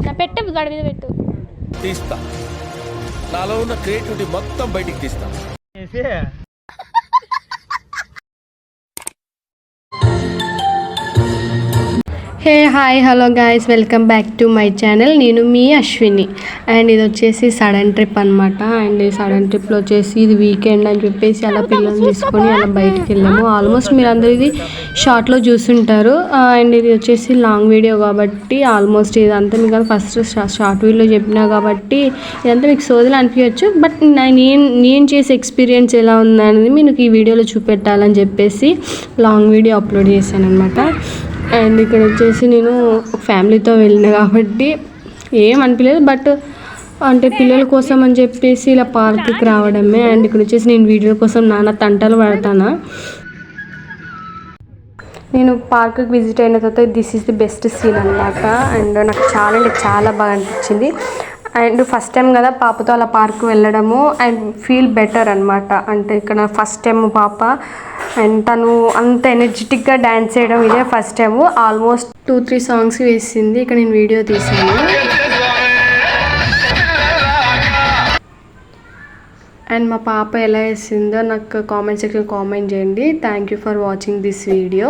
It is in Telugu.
నా పెట్టు గడి మీద పెట్టు తీస్తా నాలో ఉన్న క్రియేటివిటీ మొత్తం బయటికి తీస్తా hey hi hello guys welcome back to my channel. నేను మీ అశ్విని అండ్ ఇది వచ్చేసి సడన్ ట్రిప్ అనమాట. అండ్ ఈ సడన్ ట్రిప్లో వచ్చేసి ఇది వీకెండ్ అని చెప్పేసి అలా పిల్లల్ని తీసుకొని అలా బయటికి వెళ్ళాము. ఆల్మోస్ట్ మీరు అందరూ ఇది షార్ట్లో చూసుంటారు. అండ్ ఇది వచ్చేసి లాంగ్ వీడియో కాబట్టి ఆల్మోస్ట్ ఇదంతా మీకు ఫస్ట్ షార్ట్ వీడియోలో చెప్పినా కాబట్టి ఇదంతా మీకు సోదలు అనిపించవచ్చు. బట్ నేను చేసే ఎక్స్పీరియన్స్ ఎలా ఉందనేది మీకు ఈ వీడియోలో చూపెట్టాలని చెప్పేసి లాంగ్ వీడియో అప్లోడ్ చేశాను అనమాట. అండ్ ఇక్కడ వచ్చేసి నేను ఫ్యామిలీతో వెళ్ళిన కాబట్టి ఏం అనిపించలేదు. బట్ అంటే పిల్లల కోసం అని చెప్పేసి ఇలా పార్క్కి రావడమే. అండ్ ఇక్కడ వచ్చేసి నేను వీడియో కోసం నాన్న తంటలు పడతాను. నేను పార్క్కి విజిట్ అయిన తర్వాత this is the best scene అనమాట. అండ్ నాకు చాలా అంటే చాలా బాగా అనిపించింది. అండ్ ఫస్ట్ టైం కదా పాపతో అలా పార్క్ వెళ్ళడము అండ్ ఫీల్ బెటర్ అనమాట. అంటే ఇక్కడ ఫస్ట్ టైం పాప అండ్ తను అంత ఎనర్జెటిక్గా డ్యాన్స్ చేయడం ఇదే ఫస్ట్ టైము. ఆల్మోస్ట్ 2-3 సాంగ్స్ వేసింది. ఇక్కడ నేను వీడియో తీసాను. అండ్ మా పాప ఎలా వేసిందో నాకు కామెంట్ సెక్షన్ కామెంట్ చేయండి. Thank you for watching this video.